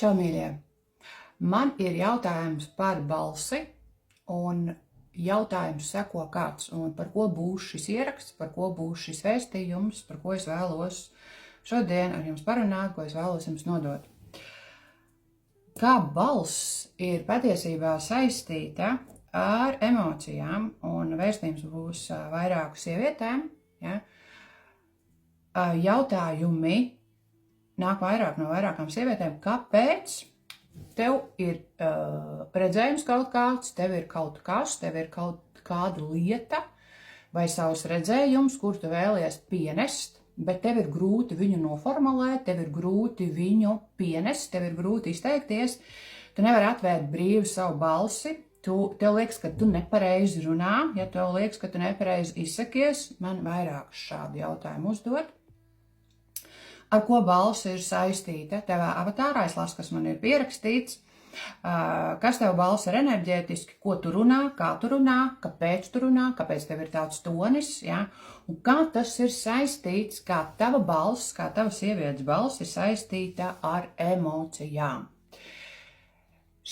Čau, mīļie! Man ir jautājums par balsi, un jautājums seko kāds, un par ko būs šis ieraksts, par ko būs šis vēstījums, par ko es vēlos šodien ar jums parunāt, ko es vēlos jums nodot. Kā balss ir patiesībā saistīta ar emocijām, un vēstījums būs vairāku sievietēm, ja? Jautājumi nāk vairāk no vairākām sievietēm, kāpēc tev ir redzējums kaut kāds, tev ir kaut kas, tev ir kaut kāda lieta vai savs redzējums, kur tu vēlies pienest, bet tev ir grūti viņu noformulēt, tev ir grūti viņu pienest, tev ir grūti izteikties, tu nevari atvērt brīvi savu balsi, tev liekas, ka tu nepareizi runā, ja tev liekas, ka tu nepareizi izsakies, man vairāk šādu jautājumu uzdot. Ar ko balss ir saistīta? Tevā avatārā es lasu, kas man ir pierakstīts, kas tev balss ir enerģētiski, ko tu runā, kā tu runā, kāpēc tu runā, kāpēc tev ir tāds tonis, ja? Un kā tas ir saistīts, kā tava balss, kā tava sievietes balss ir saistīta ar emocijām.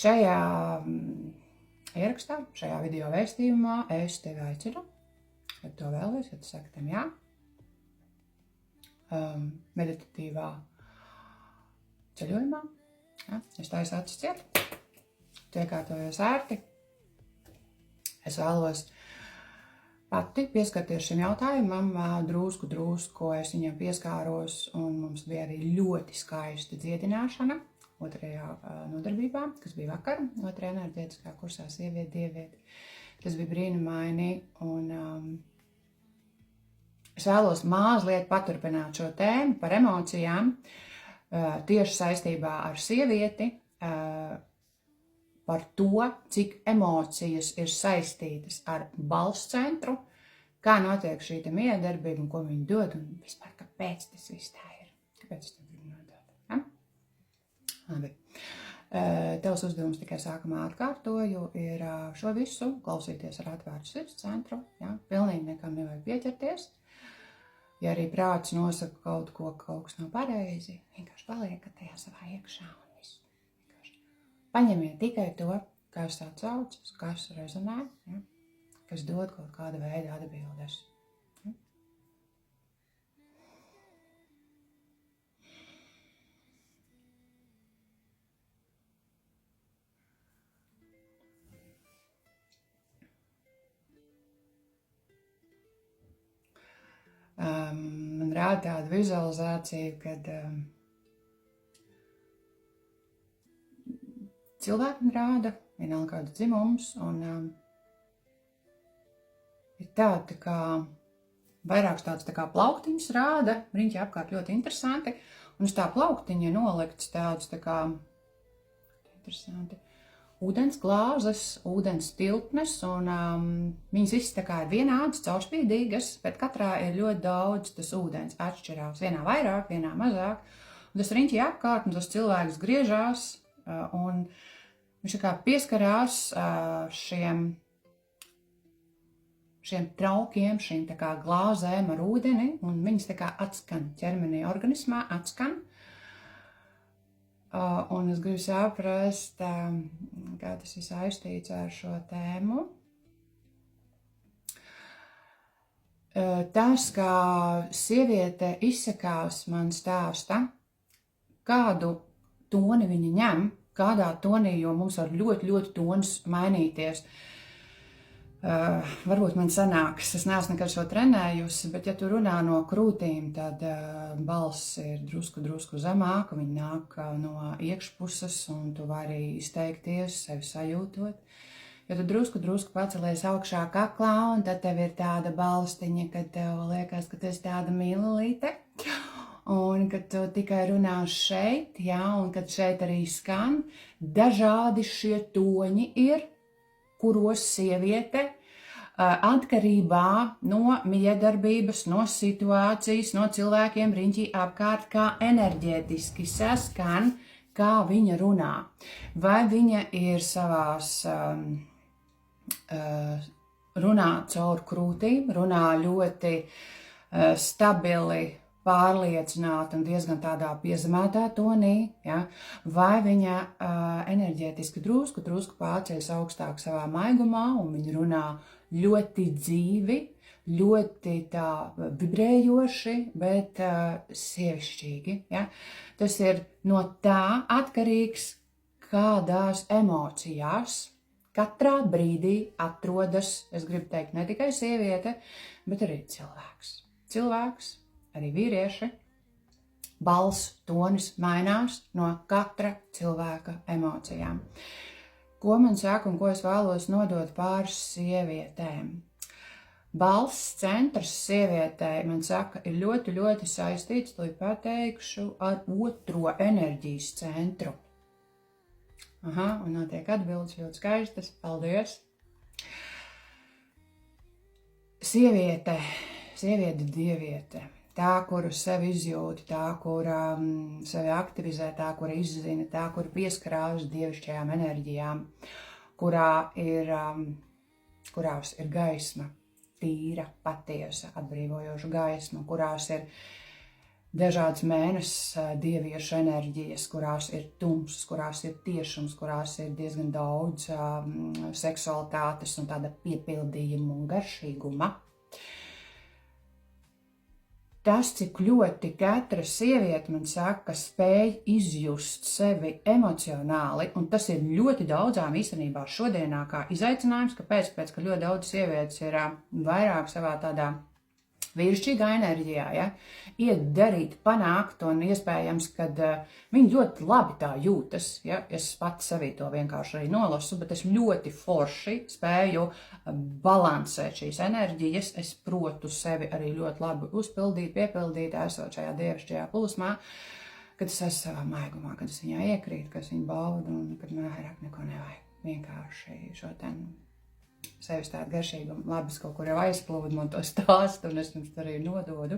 Šajā ierakstā, šajā video vēstījumā es tevi aicinu, ja tu vēlies, ja tu saki tam jā, meditatīvā ceļojumā. Ja? Es taisu acis ciet, tu iekārtojies ērti. Es vēlos pati pieskarties šim jautājumam, drusku, es viņam pieskāros, un mums bija arī ļoti skaista dziedināšana otrajā nodarbībā, kas bija vakar, otrajā enerģētiskā kursā Sieviete dieviete. Tas bija brīnumaini, un es vēlos mazliet paturpināt šo tēmu par emocijām, tieši saistībā ar sievieti, par to, cik emocijas ir saistītas ar balss centru, kā notiek šī miedarbība un ko viņi dod, un vispār kāpēc tas viss tā ir. Kāpēc es tev gribu nodot? Ja? Labi. Tavs uzdevums tikai sākumā atkārtoju, ir šo visu klausīties ar atvērtu sirds centru, ja? Pilnīgi nekam nevajag pieķerties. Ja arī prāts nosaka kaut ko, ka kaut kas nav pareizi, vienkārši paliekat tajā savā iekšā un viss. Paņemiet tikai to, kas atsaucas, kas rezonē, ja? Kas dod kaut kāda veida atbildes. Ja? Man rāda tāda vizualizācija, kad cilvēki man rāda, vienalga kāda dzimums, un ir tāda kā, vairāks tāds tā kā plauktiņas rāda, riņķi apkārt ļoti interesanti, un uz tā plauktiņa nolikts tāds tā kā, interesanti, ūdens glāzes, ūdens tilpnes, un viņas visas tā kā ir vienādas, caurspīdīgas, bet katrā ir ļoti daudz tas ūdens atšķirās. Vienā vairāk, vienā mazāk. Un tas riņķi apkārt, un tas cilvēks griežās, un viņš tā kā pieskarās šiem traukiem, šīm tā kā glāzēm ar ūdeni, un viņas tā kā atskan ķermenī, organismā atskan. Un es gribu saprast, kā tas ir saistīts ar šo tēmu. Tas, kā sieviete izsakās, man stāsta, kādu toni viņa ņem, kādā tonī, jo mums var ļoti, ļoti tonis mainīties. Varbūt man sanāks, es neesmu nekad šo trenējusi, bet ja tu runā no krūtīm, tad balss ir drusku zemāka, viņa nāk no iekšpuses, un tu vari izteikties, sevi sajūtot. Ja tu drusku pacelies augšā kaklā, un tad tev ir tāda balstiņa, kad tev liekas, ka tu esi tāda mīlulīte, un kad tu tikai runā šeit, ja, un kad šeit arī skan, dažādi šie toņi ir, kuros sieviete atkarībā no miedarbības, no situācijas, no cilvēkiem riņķī apkārt, kā enerģētiski saskan, kā viņa runā. Vai viņa ir savās runā caur krūtīm, runā ļoti stabili pārliecināta un diezgan tādā piezemētā tonī, ja? Vai viņa enerģētiski drusku pārceļas augstāk savā maigumā un viņa runā ļoti dzīvi, ļoti tā vibrējoši, bet sievišķīgi. Ja? Tas ir no tā atkarīgs, kādās emocijās katrā brīdī atrodas, es gribu teikt, ne tikai sieviete, bet arī cilvēks. Cilvēks, arī vīrieši, balss tonis mainās no katra cilvēka emocijām. Ko man saka un ko es vēlos nodot pāris sievietēm? Balss centrs sievietei, man saka, ir ļoti, ļoti saistīts, to pateikšu, ar otro enerģijas centru. Aha, un notiek atbildes ļoti skaistas. Paldies! Sieviete, dieviete. Tā, kuru sevi izjūta, tā, kura sevi aktivizē, tā, kura izzina, tā, kura pieskarās dievišķajām enerģijām, kurās ir gaisma, tīra, patiesa, atbrīvojoša gaisma, kurās ir dažādas mēnesis dieviešu enerģijas, kurās ir tumsas, kurās ir tiešums, kurās ir diezgan daudz seksualitātes un tāda piepildījuma un garšīguma. Tas, cik ļoti katra sieviete, man saka, spēj izjust sevi emocionāli, un tas ir ļoti daudzām īstenībā šodienā kā izaicinājums, kāpēc, ka ļoti daudz sievietes ir vairāk savā tādā vīrišķīgā enerģijā, ja, iet darīt, panākt, un iespējams, kad viņi ļoti labi tā jūtas, ja, es pati sevī to vienkārši arī nolasu, bet es ļoti forši spēju balansēt šīs enerģijas, es protu sevi arī ļoti labi uzpildīt, piepildīt, esot šajā dievišķajā plūsmā, kad es esmu savā maigumā, kad es viņā iekrītu, kad es viņu baudu, un kad man vairāk neko nevajag. Vienkārši šo ten sevis tādu garšīgumu, labi, es kaut kur jau aizplūdu man to stāstu, un es jums arī nododu.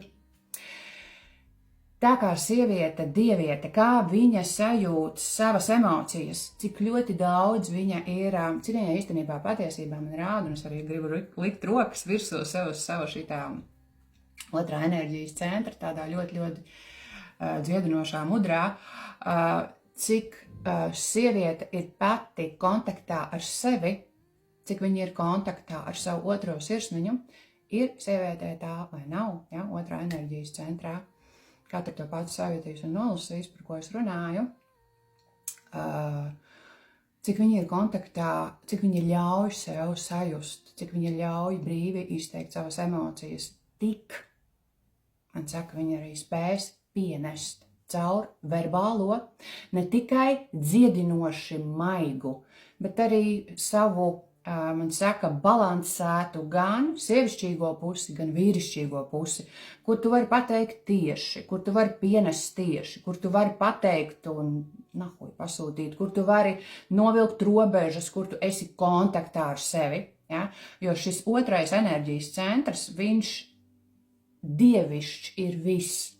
Tā kā sieviete, dieviete, kā viņa sajūt savas emocijas, cik ļoti daudz viņa ir, cik viņa īstenībā patiesībā man rāda, un es arī gribu likt rokas virsū sev uz savu šitā otrā enerģijas centra, tādā ļoti, ļoti dziedinošā mudrā, cik sieviete ir pati kontaktā ar sevi, cik viņi ir kontaktā ar savu otro sirsniņu, ir sievietē tā vai nav, ja, otrā enerģijas centrā. Katra to pats sajūtīs un nolasīs, par ko es runāju. Cik viņi ir kontaktā, cik viņi ļauj sev sajust, cik viņi ļauj brīvi izteikt savas emocijas. Tik, man saka, viņi arī spēs pienest caur verbālo, ne tikai dziedinoši maigu, bet arī savu, man saka, balansētu gan sievišķīgo pusi, gan vīrišķīgo pusi, kur tu vari pateikt tieši, kur tu vari pienest tieši, kur tu vari pateikt un pasūtīt, kur tu vari novilkt robežas, kur tu esi kontaktā ar sevi. Ja? Jo šis otrais enerģijas centrs, viņš dievišķs ir viss.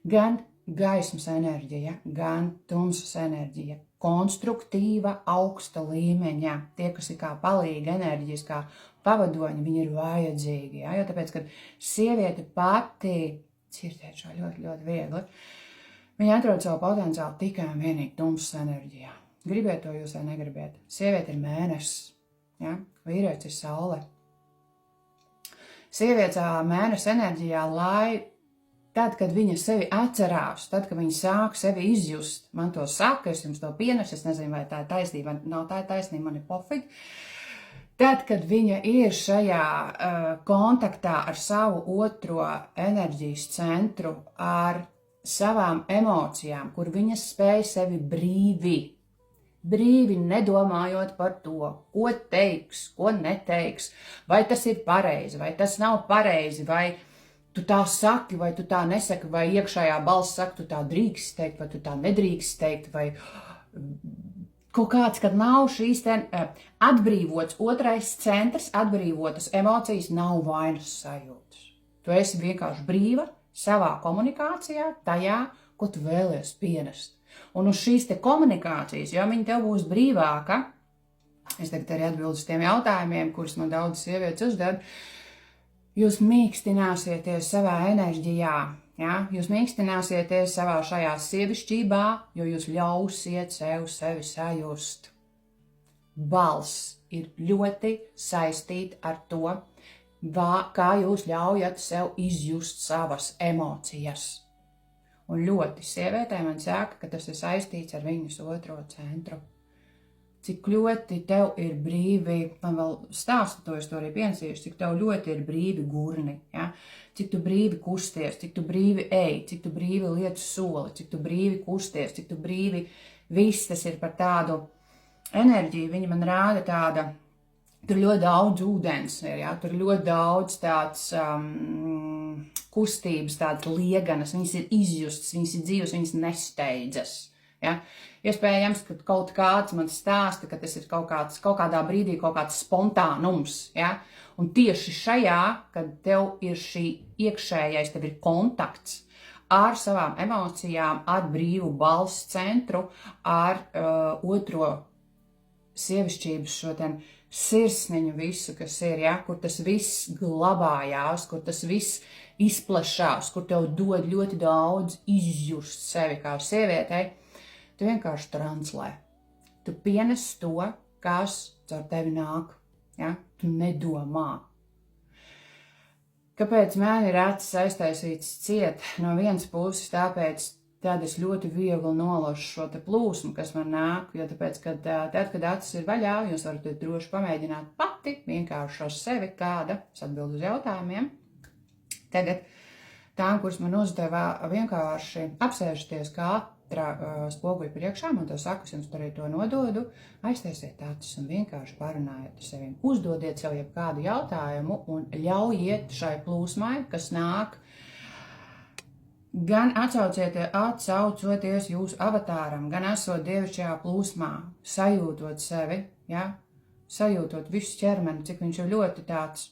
Gan gaismas enerģija, gan tumsas enerģija. Konstruktīva, augsta līmeņa. Tie, kas ir kā palīga enerģijas, kā pavadoņi, viņi ir vajadzīgi. Ja? Jo tāpēc, kad sieviete pati, cirtēt šo ļoti, ļoti viegli, viņa atrod savu potenciālu tikai un vienīgi tumsas enerģijā. Gribiet to jūs vai negribiet. Sieviete ir mēnesis, ja? Vīrietis ir saule. Sieviete mēnesis enerģijā, lai tad, kad viņa sevi atcerās, tad, kad viņa sāk sevi izjust, man to saka, es jums to pienesu, es nezinu, vai tā ir taisnība, nav tā taisnība, man ir pofīgi. Tad, kad viņa ir šajā kontaktā ar savu otro enerģijas centru, ar savām emocijām, kur viņa spēj sevi brīvi nedomājot par to, ko teiks, ko neteiks, vai tas ir pareizi, vai tas nav pareizi, vai tu tā saki, vai tu tā nesaki, vai iekšējā balss saka, tu tā drīkst teikt, vai tu tā nedrīkst teikt, vai kaut kāds, kad nav šīs atbrīvots otrais centrs, atbrīvotas emocijas, nav vainas sajūtas. Tu esi vienkārši brīva savā komunikācijā, tajā, ko tu vēlies pienest. Un uz šīs te komunikācijas, jo viņa tev būs brīvāka, es tagad arī atbildu uz tiem jautājumiem, kurus man daudz sievietes uzdod, jūs mīkstināsieties savā enerģijā, Ja? Jūs mīkstināsieties savā šajā sievišķībā, jo jūs ļausiet sevi sajust. Balss ir ļoti saistīta ar to, kā jūs ļaujat sev izjust savas emocijas. Un ļoti sievietē man saka, ka tas ir saistīts ar viņas otro centru. Cik ļoti tev ir brīvi, man vēl stāsta to, es to arī piensīšu, cik tev ļoti ir brīvi gurni, ja? Cik tu brīvi kusties, cik tu brīvi ej, cik tu brīvi liec soli, cik tu brīvi kusties, cik tu brīvi, viss tas ir par tādu enerģiju, viņa man rāda tāda, tur ļoti daudz ūdens ir, ja? Tur ļoti daudz tāds kustības, tādas lieganas, viņas ir izjustas, viņas ir dzīves, viņas nesteidzas. Ja? Iespējams, ka kaut kāds man stāsta, ka tas ir kaut kādā brīdī kaut kāds spontānums. Ja? Un tieši šajā, kad tev ir šī iekšējais, tev ir kontakts ar savām emocijām, ar brīvu balss centru, ar otro sievišķības šo ten sirsniņu visu, kas ir, ja? Kur tas viss glabājās, kur tas viss izplašās, kur tev dod ļoti daudz izjust sevi kā sievietei. Tu vienkārši translē. Tu pienes to, kas caur tevi nāk. Ja? Tu nedomā. Kāpēc man ir acis aiztaisīts ciet? No vienas puses, tāpēc tad es ļoti viegli nolašu šo te plūsmu, kas man nāk, jo tāpēc, kad acis ir vaļā, jūs varat droši pamēģināt pati, vienkārši ar sevi kāda, es atbildu uz jautājumiem. Tagad tām, kuras man uzdevā, vienkārši apsēžaties spoguļu priekšā, man to saku, es jums arī to nododu, aiztaisiet acis un vienkārši parunājiet ar sevim. Uzdodiet sev jebkādu jautājumu un ļaujiet šai plūsmai, kas nāk, gan atsaucoties jūsu avatāram, gan esot dievišķajā plūsmā, sajūtot sevi, ja? Sajūtot visu ķermeni, cik viņš ir ļoti tāds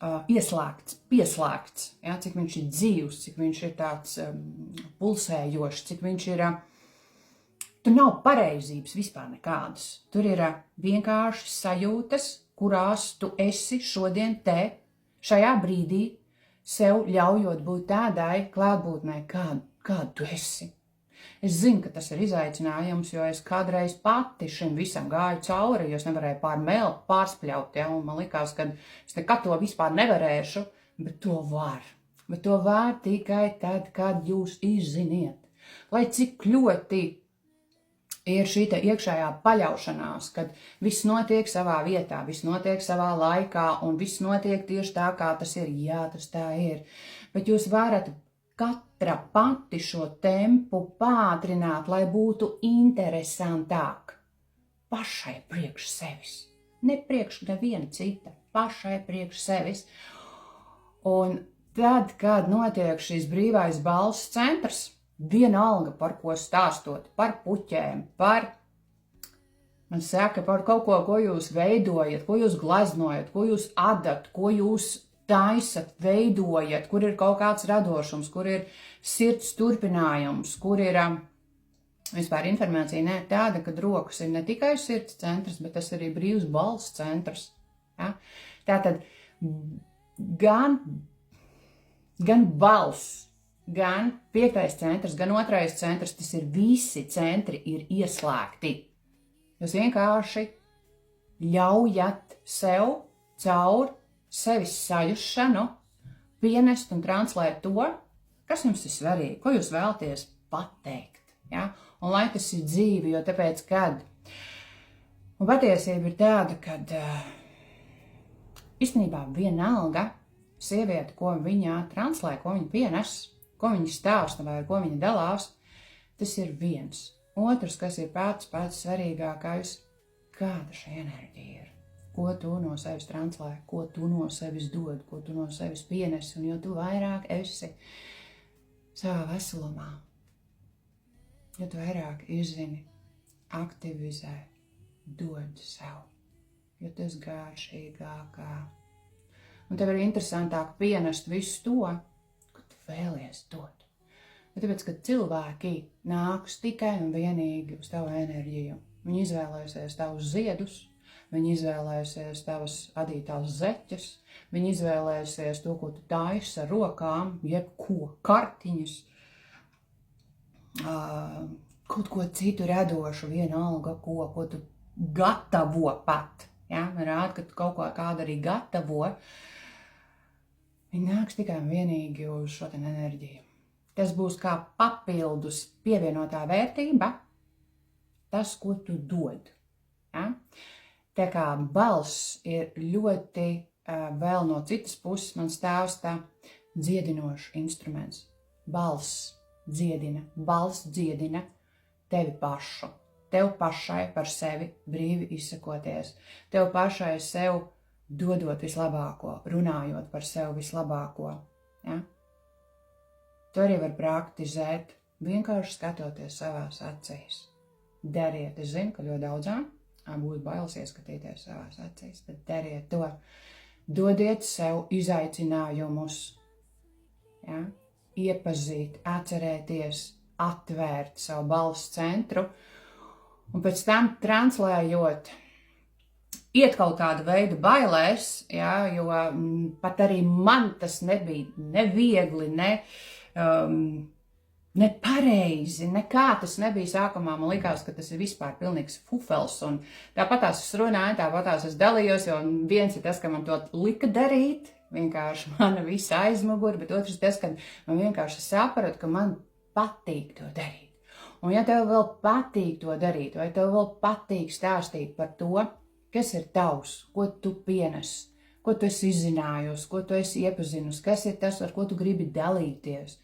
ieslēgts, pieslēgts, ja? Cik viņš ir dzīvs, cik viņš ir tāds pulsējošs, cik viņš ir, tur nav pareizības vispār nekādas, tur ir vienkārši sajūtas, kurās tu esi šodien šajā brīdī, sev ļaujot būt tādai klātbūtnē, kādu tu esi. Es zinu, ka tas ir izaicinājums, jo es kādreiz pati šim visam gāju cauri, jo es nevarēju pārspļaut, ja, un man likās, ka es nekad to vispār nevarēšu, bet to var. Bet to var tikai tad, kad jūs izziniet. Lai cik ļoti ir šī iekšējā paļaušanās, kad viss notiek savā vietā, viss notiek savā laikā, un viss notiek tieši tā, kā tas ir. Jā, tas tā ir. Bet jūs varat katra pati šo tempu pātrināt, lai būtu interesantāk pašai priekš sevis. Ne priekš neviena cita, pašai priekš sevis. Un tad, kad notiek šis brīvais balss centrs, vienalga par ko stāstot, par puķēm, man saka, par kaut ko jūs veidojat, ko jūs glaznojat, ko jūs adat, ko jūs taisat, veidojat, kur ir kaut kāds radošums, kur ir sirds turpinājums, kur ir vispār informācija tāda, ka rokas ir ne tikai sirds centrs, bet tas arī brīvs balss centrs. Ja? Tātad gan balss, gan 5. centrs, gan 2. centrs, tas ir visi centri ir ieslēgti. Jūs vienkārši ļaujat sev caur sevis sajušanu, pienest un translēt to, kas jums ir svarīgi, ko jūs vēlaties pateikt. Ja? Un lai tas ir dzīvi, jo tāpēc, kad un patiesība ir tāda, kad īstenībā vienalga sieviete, ko viņa translē, ko viņa pienes, ko viņa stāsta vai ar ko viņa dalās, tas ir viens. Otrs, kas ir pats svarīgākais, kāda šī enerģija ir. Ko tu no sevis translē, ko tu no sevis dod, ko tu no sevis pienesi, un jo tu vairāk esi savā veselumā, jo tu vairāk izzini, aktivizē, dod sev, jo tas garšīgākā. Un tev ir interesantāk pienest visu to, ko tu vēlies dot. Bet tāpēc, ka cilvēki nāks tikai un vienīgi uz tavu enerģiju, viņi izvēlēsies tavus ziedus, viņi izvēlēsies tavas adītās zeķes, viņi izvēlēsies to, ko tu taisi ar rokām, jebko, kartiņas, kaut ko citu radošu, vienalga, ko tu gatavo pat. Ja? Rāda, ka tu kaut ko kādu arī gatavo. Viņi nāks tikai un vienīgi uz šo enerģiju. Tas būs kā papildus pievienotā vērtība, tas, ko tu dod. Ja? Tā kā balss ir ļoti vēl no citas puses, man stāsta dziedinošs instruments. Balss dziedina tevi pašu. Tev pašai par sevi brīvi izsakoties. Tev pašai sev dodot vislabāko, runājot par sevi vislabāko. Ja? To arī var praktizēt, vienkārši skatoties savās acīs. Dariet, es zinu, ka ļoti daudzām būs bailes ieskatīties savās acīs, bet dariet to. Dodiet sev izaicinājumus, ja? Iepazīt, atcerēties, atvērt savu balss centru, un pēc tam translējot, iet kaut kādu veidu bailēs, ja, jo pat arī man tas nebija neviegli, ne pareizi, nekā tas nebija sākumā. Man likās, ka tas ir vispār pilnīgs fufels, un tāpatās es runāju, tāpatās es dalījos, jo viens ir tas, ka man to lika darīt, vienkārši mana visa aizmugura, bet otrs tas, ka man vienkārši sapratu, ka man patīk to darīt. Un ja tev vēl patīk to darīt, vai tev vēl patīk stāstīt par to, kas ir tavs, ko tu pienes, ko tu esi izzinājusi, ko tu esi iepazinusi, kas ir tas, ar ko tu gribi dalīties,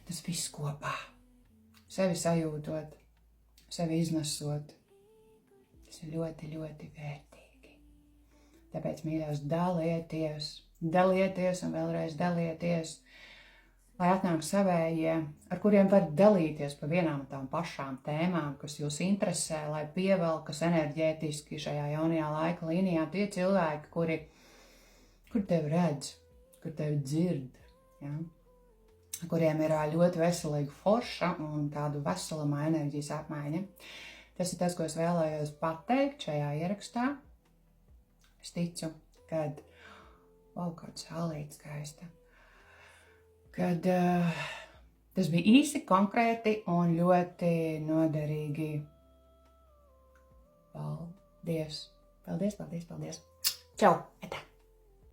tas viss kopā. Sevi sajūtot, sevi iznesot, tas ir ļoti, ļoti vērtīgi. Tāpēc, mīļās, dalieties un vēlreiz dalieties, lai atnāk savējie, ar kuriem var dalīties par vienām tām pašām tēmām, kas jūs interesē, lai pievelkas enerģētiski šajā jaunajā laika līnijā tie cilvēki, kur tevi redz, kur tevi dzird, ja? Kuriem ir ļoti veselīga forša un tādu veselumā enerģijas apmaiņa. Tas ir tas, ko es vēlējos pateikt šajā ierakstā. Es ticu, kad, kāda saulīte skaista, kad tas bija īsi, konkrēti un ļoti noderīgi. Paldies! Paldies! Čau! Etā!